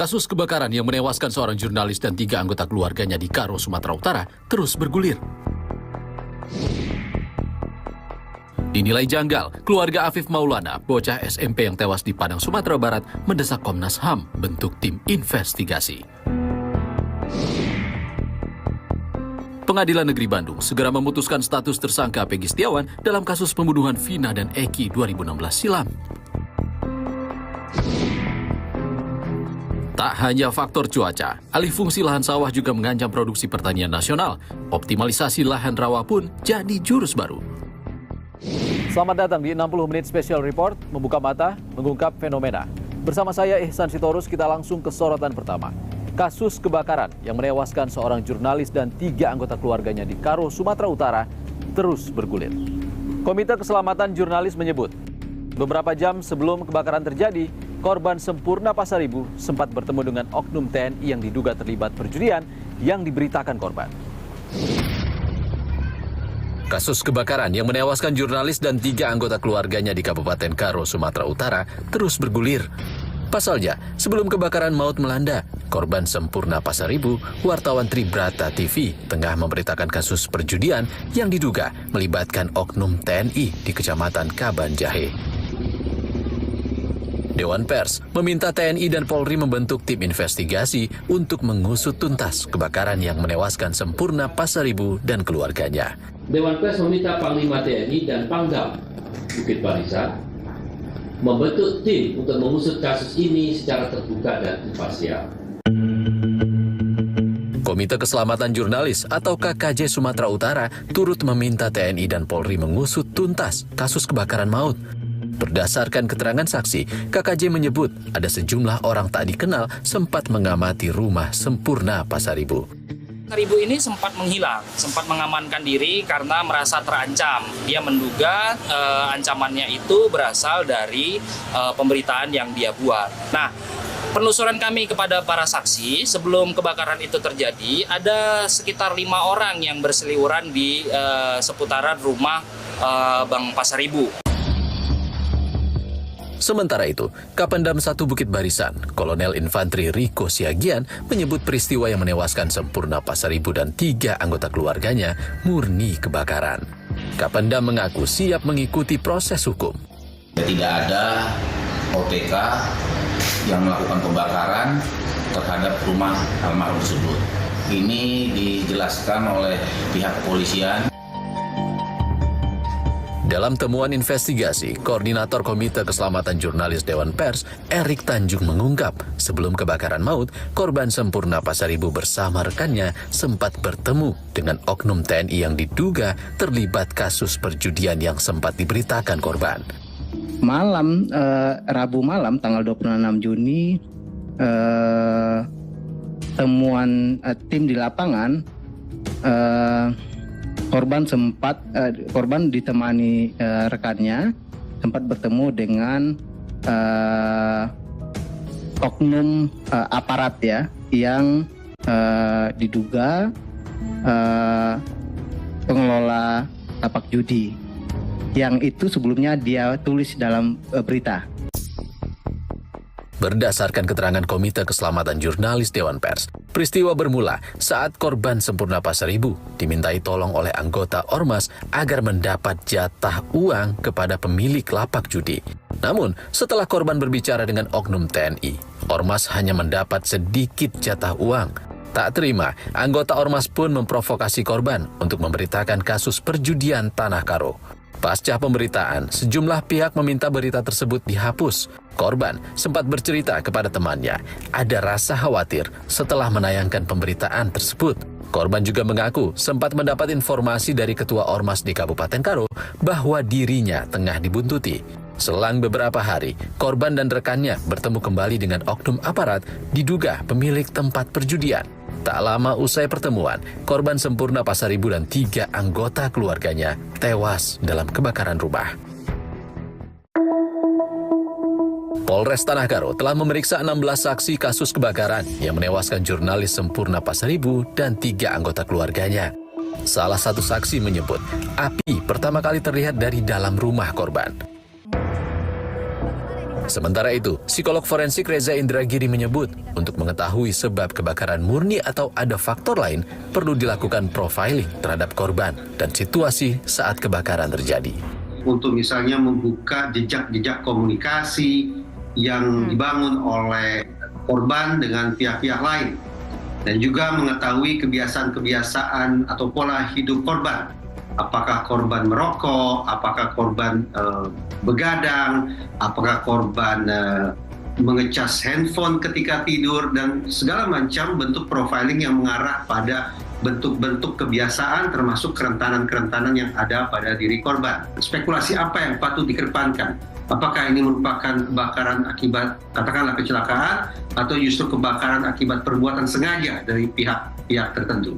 Kasus kebakaran yang menewaskan seorang jurnalis dan 3 anggota keluarganya di Karo, Sumatera Utara terus bergulir. Dinilai janggal, keluarga Afif Maulana, bocah SMP yang tewas di Padang, Sumatera Barat, mendesak Komnas HAM bentuk tim investigasi. Pengadilan Negeri Bandung segera memutuskan status tersangka Peggy Setiawan dalam kasus pembunuhan Vina dan Eki 2016 silam. Tak hanya faktor cuaca, alih fungsi lahan sawah juga mengancam produksi pertanian nasional. Optimalisasi lahan rawa pun jadi jurus baru. Selamat datang di 60 Menit Special Report, membuka mata, mengungkap fenomena. Bersama saya Ihsan Sitorus, kita langsung ke sorotan pertama. Kasus kebakaran yang menewaskan seorang jurnalis dan 3 anggota keluarganya di Karo, Sumatera Utara terus bergulir. Komite Keselamatan Jurnalis menyebut, beberapa jam sebelum kebakaran terjadi, korban Sempurna Pasaribu sempat bertemu dengan oknum TNI yang diduga terlibat perjudian yang diberitakan korban. Kasus kebakaran yang menewaskan jurnalis dan 3 anggota keluarganya di Kabupaten Karo, Sumatera Utara terus bergulir. Pasalnya, sebelum kebakaran maut melanda, korban Sempurna Pasaribu, wartawan Tribrata TV, tengah memberitakan kasus perjudian yang diduga melibatkan oknum TNI di Kecamatan Kaban Jahe. Dewan Pers meminta TNI dan Polri membentuk tim investigasi untuk mengusut tuntas kebakaran yang menewaskan Sempurna Pasaribu dan keluarganya. Dewan Pers meminta Panglima TNI dan Pangdam Bukit Barisan membentuk tim untuk mengusut kasus ini secara terbuka dan imparsial. Komite Keselamatan Jurnalis atau KKJ Sumatera Utara turut meminta TNI dan Polri mengusut tuntas kasus kebakaran maut. Berdasarkan keterangan saksi, KKJ menyebut ada sejumlah orang tak dikenal sempat mengamati rumah Sempurna Pasaribu. Pasaribu ini sempat menghilang, sempat mengamankan diri karena merasa terancam. Dia menduga ancamannya itu berasal dari pemberitaan yang dia buat. Nah, penelusuran kami kepada para saksi sebelum kebakaran itu terjadi, ada sekitar 5 orang yang berseliweran di seputaran rumah Bang Pasaribu. Sementara itu, Kapendam 1 Bukit Barisan, Kolonel Infantri Riko Siagian menyebut peristiwa yang menewaskan Sempurna Pasaribu dan 3 anggota keluarganya murni kebakaran. Kapendam mengaku siap mengikuti proses hukum. Tidak ada OTK yang melakukan pembakaran terhadap rumah almarhum tersebut. Ini dijelaskan oleh pihak kepolisian. Dalam temuan investigasi, Koordinator Komite Keselamatan Jurnalis Dewan Pers, Erik Tanjung mengungkap, sebelum kebakaran maut, korban Sempurna Pasaribu bersama rekannya sempat bertemu dengan oknum TNI yang diduga terlibat kasus perjudian yang sempat diberitakan korban. Malam, Rabu malam, tanggal 26 Juni, temuan tim di lapangan, korban ditemani rekannya sempat bertemu dengan oknum aparat ya yang diduga pengelola tapak judi yang itu sebelumnya dia tulis dalam berita. Berdasarkan keterangan Komite Keselamatan Jurnalis Dewan Pers, peristiwa bermula saat korban Sempurna Pasaribu dimintai tolong oleh anggota Ormas agar mendapat jatah uang kepada pemilik lapak judi. Namun, setelah korban berbicara dengan oknum TNI, Ormas hanya mendapat sedikit jatah uang. Tak terima, anggota Ormas pun memprovokasi korban untuk memberitakan kasus perjudian Tanah Karo. Pasca pemberitaan, sejumlah pihak meminta berita tersebut dihapus. Korban sempat bercerita kepada temannya, ada rasa khawatir setelah menayangkan pemberitaan tersebut. Korban juga mengaku sempat mendapat informasi dari Ketua Ormas di Kabupaten Karo bahwa dirinya tengah dibuntuti. Selang beberapa hari, korban dan rekannya bertemu kembali dengan oknum aparat diduga pemilik tempat perjudian. Tak lama usai pertemuan, korban Sempurna Pasaribu dan 3 anggota keluarganya tewas dalam kebakaran rumah. Polres Tanah Karo telah memeriksa 16 saksi kasus kebakaran yang menewaskan jurnalis Sempurna Pasaribu dan 3 anggota keluarganya. Salah satu saksi menyebut, api pertama kali terlihat dari dalam rumah korban. Sementara itu, psikolog forensik Reza Indragiri menyebut untuk mengetahui sebab kebakaran murni atau ada faktor lain, perlu dilakukan profiling terhadap korban dan situasi saat kebakaran terjadi. Untuk misalnya membuka jejak-jejak komunikasi yang dibangun oleh korban dengan pihak-pihak lain, dan juga mengetahui kebiasaan-kebiasaan atau pola hidup korban. Apakah korban merokok, apakah korban begadang, apakah korban mengecas handphone ketika tidur, dan segala macam bentuk profiling yang mengarah pada bentuk-bentuk kebiasaan termasuk kerentanan-kerentanan yang ada pada diri korban. Spekulasi apa yang patut dikedepankan? Apakah ini merupakan kebakaran akibat katakanlah kecelakaan atau justru kebakaran akibat perbuatan sengaja dari pihak-pihak tertentu?